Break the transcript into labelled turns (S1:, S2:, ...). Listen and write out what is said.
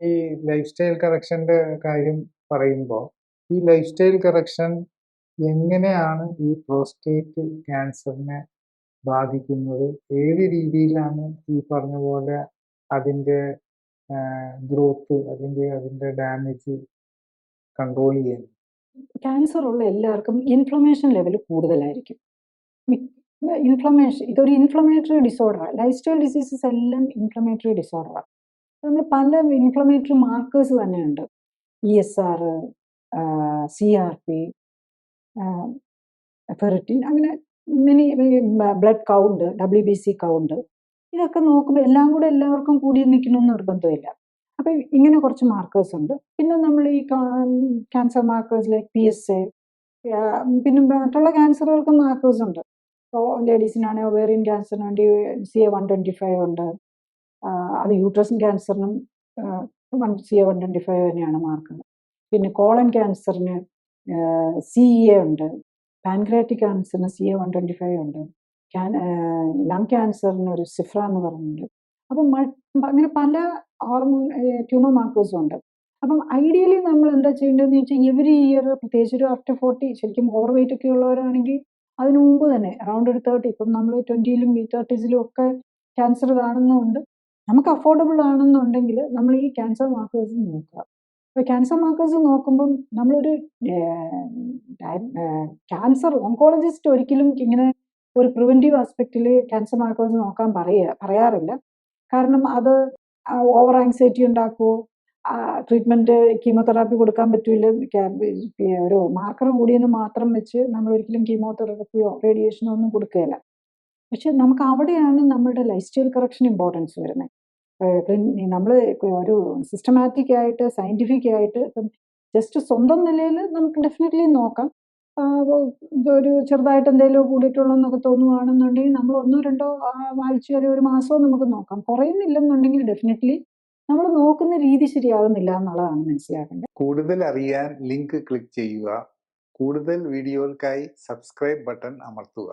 S1: ഈ life style കറക്ഷന്റെ കാര്യം പറയുമ്പോൾ ഈ ലൈഫ് സ്റ്റൈൽ കറക്ഷൻ എങ്ങനെയാണ് ഈ പ്രോസ്റ്റേറ്റ് ക്യാൻസറിനെ ബാധിക്കുന്നത്? ഏത് രീതിയിലാണ് ഈ പറഞ്ഞ പോലെ അതിൻ്റെ ഗ്രോത്ത് അല്ലെങ്കിൽ അതിൻ്റെ ഡാമേജ് കൺട്രോൾ ചെയ്യുന്നത്?
S2: ക്യാൻസർ ഉള്ള എല്ലാവർക്കും ഇൻഫ്ലമേഷൻ ലെവൽ കൂടുതലായിരിക്കും. ഇൻഫ്ലമേഷൻ ഇതൊരു ഇൻഫ്ലമേറ്ററി ഡിസോർഡറാണ്. ലൈഫ് സ്റ്റൈൽ ഡിസീസസ് എല്ലാം ഇൻഫ്ലമേറ്ററി ഡിസോർഡറാണ്. നമ്മൾ പല ഇൻഫ്ലമേറ്ററി മാർക്കേഴ്സ് തന്നെയുണ്ട്. ESR, CRP, ഫെറിറ്റിൻ, അങ്ങനെ mini blood count, WBC count, ഇതൊക്കെ നോക്കുമ്പോൾ എല്ലാം കൂടെ എല്ലാവർക്കും കൂടി നിൽക്കണമെന്ന് നിർബന്ധമില്ല. അപ്പം ഇങ്ങനെ കുറച്ച് മാർക്കേഴ്സ് ഉണ്ട്. പിന്നെ നമ്മൾ ഈ ക്യാൻസർ മാർക്കേഴ്സ് ലൈക്ക് PSA, പിന്നെ മറ്റുള്ള ക്യാൻസറുകൾക്ക് മാർക്കേഴ്സ് ഉണ്ട്. ഇപ്പോൾ ലേഡീസിനാണെങ്കിൽ ഒവേറിയൻ ക്യാൻസറിന് വേണ്ടി CA-125 ഉണ്ട്. അത് യൂട്രസിൻ ക്യാൻസറിനും CA-125 തന്നെയാണ് മാർക്ക്. പിന്നെ കോളൻ ക്യാൻസറിന് CEA ഉണ്ട്. പാൻക്രിയാറ്റിക് ക്യാൻസറിന് CA-125 ഉണ്ട്. ലങ് ക്യാൻസറിന് ഒരു സിഫ്ര എന്ന് പറയുന്നുണ്ട്. അപ്പം അങ്ങനെ പല ഹോർമോൺ ട്യൂമർ മാർക്കേഴ്സും ഉണ്ട്. അപ്പം ഐഡിയലി നമ്മൾ എന്താ ചെയ്യേണ്ടതെന്ന് ചോദിച്ചാൽ എവറി ഇയർ, പ്രത്യേകിച്ച് ഒരു ആഫ്റ്റർ 40, ശരിക്കും ഓവർ വെയിറ്റ് ഒക്കെ ഉള്ളവരാണെങ്കിൽ അതിനു മുമ്പ് തന്നെ അറൗണ്ട് ഒരു 30, ഇപ്പം നമ്മൾ 20ലും 30സിലും ഒക്കെ ക്യാൻസർ കാണുന്നതുകൊണ്ട് നമുക്ക് അഫോർഡബിൾ ആണെന്നുണ്ടെങ്കിൽ നമ്മൾ ഈ ക്യാൻസർ മാർക്കേഴ്സ് നോക്കുക. അപ്പോൾ ക്യാൻസർ മാർക്കേഴ്സ് നോക്കുമ്പം നമ്മളൊരു ക്യാൻസർ ഓങ്കോളജിസ്റ്റ് ഒരിക്കലും ഇങ്ങനെ ഒരു പ്രിവെൻറ്റീവ് ആസ്പെക്റ്റിൽ ക്യാൻസർ മാർക്കേഴ്സ് നോക്കാൻ പറയാറില്ല. കാരണം അത് ഓവർ ആങ്സൈറ്റി ഉണ്ടാക്കുമോ, ട്രീറ്റ്മെൻറ്റ് കീമോതെറാപ്പി കൊടുക്കാൻ പറ്റില്ല, ഒരു മാർക്കർ കൂടിയെന്ന് മാത്രം വെച്ച് നമ്മൾ ഒരിക്കലും കീമോതെറാപ്പിയോ റേഡിയേഷനോ ഒന്നും കൊടുക്കുകയില്ല. പക്ഷെ നമുക്ക് അവിടെയാണ് നമ്മുടെ ലൈഫ് സ്റ്റൈൽ കറക്ഷൻ ഇമ്പോർട്ടൻസ് വരുന്നത്. നമ്മൾ ഒരു സിസ്റ്റമാറ്റിക് ആയിട്ട് സയൻറ്റിഫിക് ആയിട്ട് ഇപ്പം ജസ്റ്റ് സ്വന്തം നിലയിൽ നമുക്ക് ഡെഫിനറ്റ്ലി നോക്കാം. ഒരു ചെറുതായിട്ട് എന്തെങ്കിലും കൂടിയിട്ടുള്ളതെന്നൊക്കെ തോന്നുവാണെന്നുണ്ടെങ്കിൽ നമ്മൾ 1-2 ആഴ്ച അല്ലെങ്കിൽ ഒരു മാസമോ നമുക്ക് നോക്കാം. കുറയുന്നില്ലെന്നുണ്ടെങ്കിൽ ഡെഫിനറ്റ്ലി നമ്മൾ നോക്കുന്ന രീതി ശരിയാകുന്നില്ല എന്നുള്ളതാണ് മനസ്സിലാക്കേണ്ടത്.
S1: കൂടുതൽ അറിയാൻ ലിങ്ക് ക്ലിക്ക് ചെയ്യുക. കൂടുതൽ വീഡിയോകൾക്കായി സബ്സ്ക്രൈബ് ബട്ടൺ അമർത്തുക.